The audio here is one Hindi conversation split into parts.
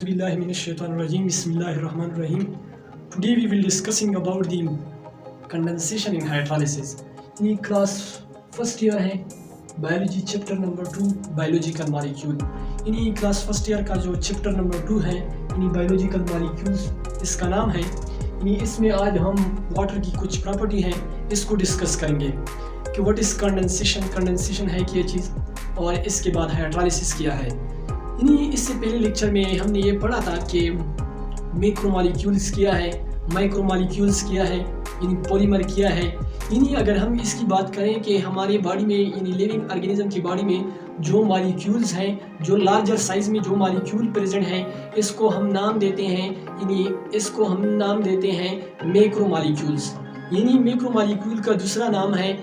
Auzubillahiminash-shaytanir-rajim. Bismillahir-rahmanir-rahim. Today we will discussing about the condensation in hydrolysis. यानी क्लास फर्स्ट ईयर है, biology chapter number 2 biological molecule. यानी क्लास फर्स्ट ईयर का जो चैप्टर नंबर 2 है यानी बायोलॉजिकल मॉलिक्यूल्स इसका नाम है। यानी इसमें आज हम वाटर की कुछ प्रॉपर्टी है इसको डिस्कस करेंगे कि व्हाट इज़ कंडेंसेशन, कंडेंसेशन है क्या चीज़, और इसके बाद हाइड्रोलाइसिस क्या है। यानी इससे पहले लेक्चर में हमने ये पढ़ा था कि मैक्रोमॉलिक्यूल्स क्या है, माइक्रोमॉलिक्यूल्स क्या है, यानी पॉलीमर क्या है। यानी अगर हम इसकी बात करें कि हमारे बॉडी में यानी लिविंग ऑर्गेनिज्म की बॉडी में जो मॉलिक्यूल्स हैं, जो लार्जर साइज़ में जो मॉलिक्यूल प्रेजेंट हैं, इसको हम नाम देते हैं मैक्रोमॉलिक्यूल्स। यानी मैक्रोमॉलिक्यूल का दूसरा नाम है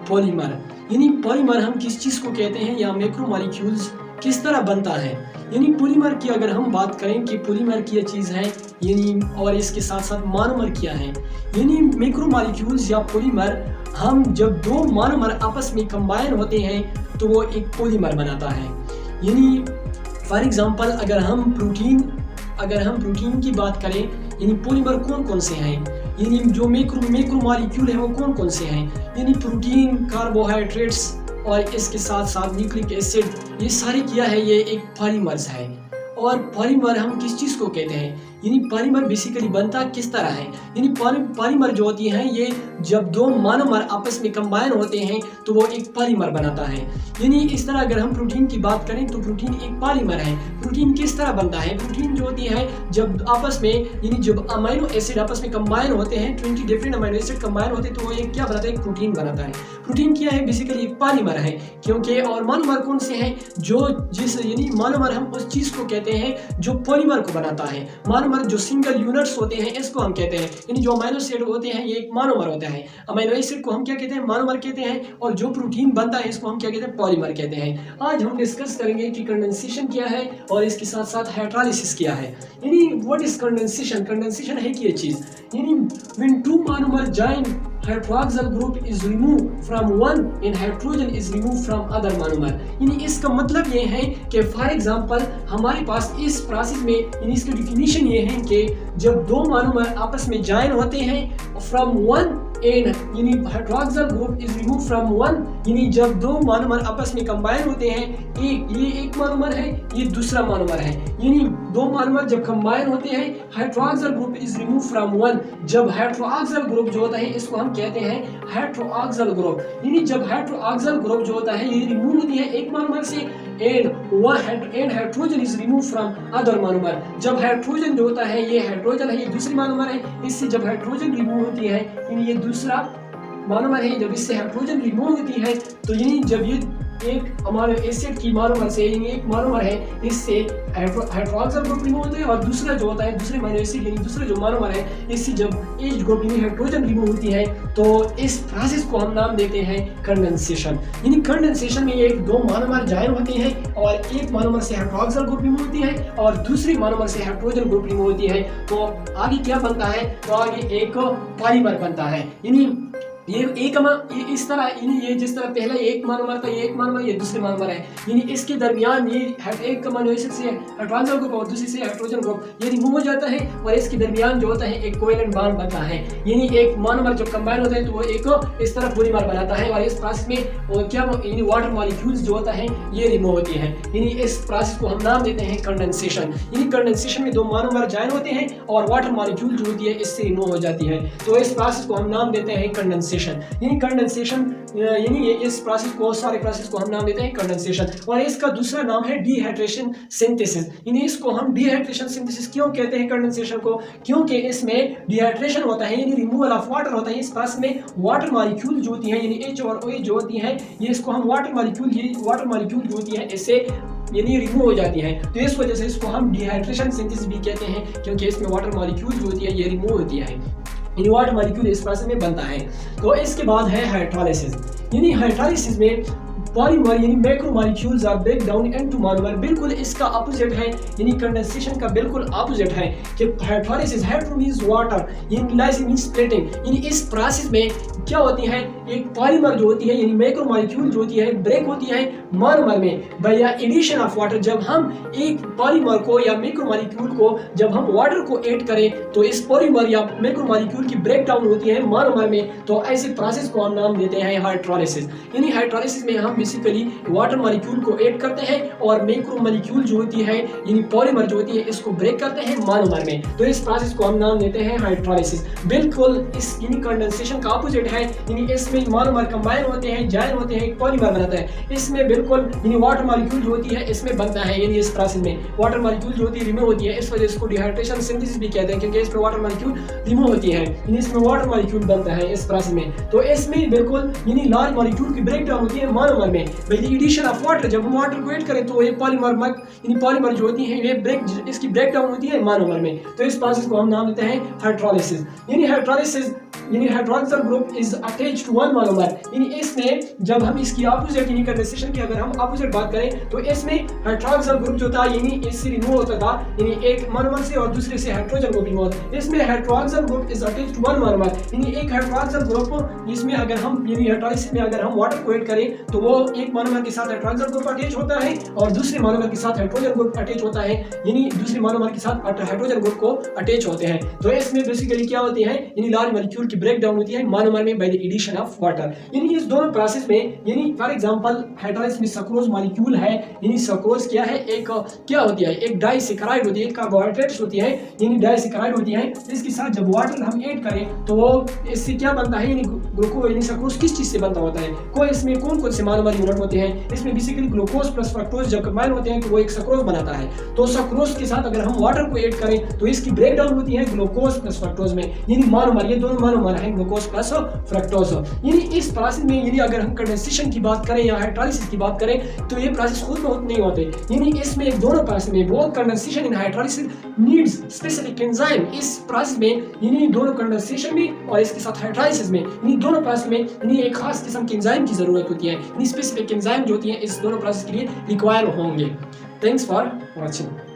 पॉलीमर। यानी पॉलीमर हम किस चीज़ को कहते हैं या मैक्रोमॉलिक्यूल्स किस तरह बनता है। यानी पॉलीमर की अगर हम बात करें कि पॉलीमर क्या चीज़ है यानी, और इसके साथ साथ मोनोमर क्या है। यानी मैक्रोमॉलिक्यूल्स या पॉलीमर, हम जब दो मोनोमर आपस में कंबाइन होते हैं तो वो एक पॉलीमर बनाता है। यानी फॉर एग्जांपल अगर हम प्रोटीन की बात करें, यानी पॉलीमर कौन कौन से हैं, यानी जो मैक्रोमॉलिक्यूल है वो कौन कौन से हैं। यानी प्रोटीन, कार्बोहाइड्रेट्स और इसके साथ साथ न्यूक्लिक एसिड, ये सारे क्या है, ये एक पॉलीमर्स है। और पॉलीमर हम किस चीज़ को कहते हैं, यानी पॉलीमर बेसिकली बनता किस तरह है। यानी पॉलीमर जो होती हैं ये जब दो मोनोमर आपस में कंबाइन होते हैं तो वो एक पॉलीमर बनाता है। यानी इस तरह अगर हम प्रोटीन की बात करें तो प्रोटीन एक पॉलीमर है। प्रोटीन किस तरह बनता है, प्रोटीन जो होती है जब आपस में यानी जब अमीनो एसिड आपस में कंबाइन होते हैं, 20 डिफरेंट अमीनो एसिड कंबाइन होते हैं तो वो एक क्या बनाता है, एक प्रोटीन बनाता है। प्रोटीन क्या है, बेसिकली एक पॉलीमर है। क्योंकि और मोनोमर कौन से हैं, यानी मोनोमर हम उस चीज़ को कहते हैं जो पॉलीमर को बनाता है। मोनोमर जो सिंगल यूनिट्स होते हैं इसको हम कहते हैं। यानी जो अमीनो एसिड होते हैं ये एक मोनोमर होता है। अमीनो एसिड को हम क्या कहते हैं, मोनोमर कहते हैं, और जो प्रोटीन बनता है इसको हम क्या कहते हैं, पॉलीमर कहते हैं। आज हम डिस्कस करेंगे कि कंडेंसेशन क्या है और इसके साथ साथ हाइड्रोलाइसिस क्या है। यानी व्हाट इज कंडेंसेशन, कंडेंसेशन है क्या चीज़। यानी when two monomer join, hydroxyl group is removed from one and hydrogen is removed from other monomer। यानी इसका मतलब ये है कि फॉर एग्जांपल हमारे पास इस प्रोसेस में, यानी इसकी डिफिनीशन ये है कि जब दो मोनोमर आपस में जॉइन होते हैं फ्रॉम वन एंड, यानी hydroxyl group is remove from one, यानी जब दो मोनोमर आपस में कंबाइन होते हैं, ये एक मोनोमर है, ये दूसरा मोनोमर है। यानी दो मोनोमर जब कंबाइन होते हैं, hydroxyl group is remove from one. जब हाइड्रोक्सिल ग्रुप जो होता है इसको हम कहते हैं हाइड्रोक्सिल ग्रुप। यानी जब हाइड्रोक्सिल ग्रुप जो होता है ये रिमूव होती है एक मोनोमर से and hydrogen is remove from other monomer. जब हाइड्रोजन जो होता है ये हाइड्रोजन है, ये दूसरी मोनोमर है, इससे जब हाइड्रोजन रिमूव होती है यानी ये दूसरा मोनोमर है, जब इससे हाइड्रोजन रिमूव होती है तो यानी जब ये एक अमीनो एसिड की मोनोमर से, यानी एक मोनोमर है, इससे हाइड्रोक्सिल ग्रुप रिमूव होते हैं, और दूसरा जो होता है दूसरे अमीनो एसिड यानी दूसरे जो मोनोमर है इससे जब एच ग्रुप यानी हाइड्रोजन रिमूव होती है तो इस प्रोसेस को हम नाम देते हैं कंडेंसेशन। यानी कंडेंसेशन में एक दो मोनोमर जॉइन होते हैं और एक मोनोमर से हाइड्रोक्सिल ग्रुप रिमूव होती है और दूसरी मोनोमर से हाइड्रोजन ग्रुप रिमूव होती है, तो आगे क्या बनता है, तो आगे एक पॉलीमर बनता है। यानी ये इस तरह, यानी ये जिस तरह पहला एक मोनोमर था, ये एक मोनोमर, ये दूसरे मोनोमर है, यानी इसके दरमियान ये एक अमीनो एसिड से हाइड्रोक्सिल ग्रुप और दूसरी से हाइड्रोजन ग्रुप ये रिमूव हो जाता है और इसके दरमियान जो होता है एक कोवेलेंट बॉन्ड बनता है। यानी एक मोनोमर जब कंबाइन होता है तो वो एक इस तरह पॉलीमर बनाता है और इस प्रोसेस में क्या यानी वाटर मॉलिक्यूल्स जो होता है ये रिमूव होती है। यानी इस प्रोसेस को हम नाम देते हैं कंडेंसेशन। यानी कंडेंसेशन में दो मोनोमर जॉइन होते हैं और वाटर मॉलिक्यूल जो होती है इससे रिमूव हो जाती है, तो इस प्रोसेस को हम नाम देते हैं कंडेंसेशन। यानी कंडेंसेशन, यानी इस प्रोसेस को, सारे प्रोसेस को हम नाम देते हैं कंडेंसेशन। और इसका दूसरा नाम है डिहाइड्रेशन सिंथेसिस। यानी इसको हम डिहाइड्रेशन सिंथेसिस क्यों कहते हैं कंडेंसेशन को, क्योंकि इसमें डिहाइड्रेशन होता है, यानी रिमूवल ऑफ वाटर होता है। इस प्रोसेस में वाटर मॉलिक्यूल जो होती हैं यानी एच और ओ जो होती हैं, ये इसको हम वाटर मॉलिक्यूल जो होती है इससे यानी रिमूव हो जाती है, तो इस वजह से इसको हम डिहाइड्रेशन सिंथेसिस भी कहते हैं, क्योंकि इसमें वाटर मॉलिक्यूल जो होती है ये रिमूव होती है, यानी वाटर मॉलिक्यूल इस प्रोसेस में बनता है। तो इसके बाद है हाइड्रोलाइसिस। यानी हाइड्रोलाइसिस में पॉलीमर यानी macromolecules are break down into monomer, बिल्कुल इसका अपोजिट है, यानी कंडेंसेशन का बिल्कुल अपोजिट है कि हाइड्रोलाइसिस, हाइड्रो मींस वाटर, यानी लाइसिस मींस स्प्लिटिंग। यानी इस प्रोसेस में क्या होती है, एक पॉलीमर जो होती है यानी मैक्रोमोलेक्यूल जो होती है ब्रेक होती है मोनोमर में बाय एडिशन ऑफ वाटर। जब हम एक पॉलीमर को या मैक्रोमोलेक्यूल को जब हम वाटर को ऐड करें तो इस पॉलीमर या मैक्रोमोलेक्यूल की ब्रेक डाउन होती है मोनोमर में। तो ऐसे प्रोसेस को हम नाम देते हैं हाइड्रोलिसिस। यानी हाइड्रोलिसिस में हम बेसिकली वाटर मॉलिक्यूल को ऐड करते हैं और मैक्रोमोलेक्यूल जो होती है यानी पॉलीमर जो होती है इसको ब्रेक करते हैं मोनोमर में। तो इस प्रोसेस को हम नाम देते हैं हाइड्रोलिसिस। बिल्कुल इस यानी कंडेंसेशन का ऑपोजिट है, यानी इसमें मोनोमर कंबाइन होते हैं, जॉइन होते हैं, एक पॉलीमर बनाता है। इसमें बिल्कुल यानी वाटर मॉलिक्यूल जो होती है इसमें बनता है, यानी इस प्रोसेस में वाटर मॉलिक्यूल जो होती है रिमूव होती है। इस वजह से इसको डिहाइड्रेशन सिंथेसिस भी कहते हैं, क्योंकि इसमें वाटर मॉलिक्यूल रिमूव होती है, यानी इसमें वाटर मॉलिक्यूल बनता है इस प्रोसेस में। तो इसमें बिल्कुल यानी लार्ज मॉलिक्यूल की ब्रेक डाउन होती है मोनोमर में by the addition of water. जब हम वाटर को ऐड करें तो ये पॉलीमर यानी पॉलीमर जो होती है ये ब्रेक इसकी ब्रेक डाउन होती है मोनोमर में। तो इस प्रोसेस को हम नाम देते हैं हाइड्रोलिसिस। यानी हाइड्रोलिसिस यानी hydroxyl group is attached to one monomer. यानी इसमें जब हम इसकी ऑपोजिट यानी कंडेंसेशन की अगर हम ऑपोजिट बात करें तो इसमें हाइड्रोक्सिल ग्रुप जो था यानी इससे रिमूव होता था, यानी एक मोनोमर से और दूसरे से हाइड्रोजन ग्रुप रिमूव। इसमें hydroxyl group is attached to one monomer, यानी एक हाइड्रोक्सिल ग्रुप इसमें अगर हम यानी हाइड्रोलिसिस में अगर हम वाटर को ऐड करें तो वो एक मोनोमर के साथ हाइड्रोक्सिल ग्रुप अटैच होता है और दूसरे मोनोमर के साथ हाइड्रोजन ग्रुप अटैच होता है, यानी दूसरे मोनोमर के साथ हाइड्रोजन ग्रुप को अटैच होते हैं। तो इसमें बेसिकली क्या होती है, यानी लार्ज मॉलिक्यूल की ब्रेक डाउन होती है मोनोमर में by the addition of water. यानी इस दोनों प्रोसेस में यानी फॉर एग्जांपल हाइड्रोलिसिस में सक्रोज मॉलिक्यूल है, यानी सक्रोज क्या है, एक क्या होती है, एक डाइसैकेराइड होती है, एक कार्बोहाइड्रेट्स होती है, यानी डाइसैकेराइड होती है। इसके साथ जब वाटर हम ऐड करें तो वो इससे क्या बनता है, यानी ग्लूकोज यानी सक्रोज किस चीज से बनता होता है, कोई इसमें कौन कौन से मोनोमर यूनिट होते हैं, इसमें बेसिकली ग्लूकोज प्लस फ्रक्टोज जब कंबाइन होते हैं तो वो एक सक्रोज बनाता है। तो सक्रोज के साथ अगर हम वाटर को ऐड करें तो इसकी ब्रेक डाउन होती है ग्लूकोज प्लस फ्रक्टोज में, यानी मोनोमर, ये दोनों मोनोमर हैं ग्लूकोज प्लस फ्रक्टोज। यानी इस प्रोसेस में यानी अगर हम कंडेंसेशन की बात करें या हाइड्रोलिसिस की बात करें तो ये प्रोसेस खुद में होते नहीं होते, यानी इसमें दोनों प्रोसेस में बोथ कंडेंसेशन इन हाइड्रोलिसिस नीड्स स्पेसिफिक एंजाइम। इस प्रोसेस में यानी दोनों कंडेंसेशन में और इसके साथ हाइड्रोलिसिस में यानी दोनों प्रोसेस में यानी एक खास किस्म के एंजाइम की जरूरत होती है, यानी स्पेसिफिक एंजाइम जो होती है इस दोनों प्रोसेस के लिए रिक्वायर होंगे। Thanks for watching.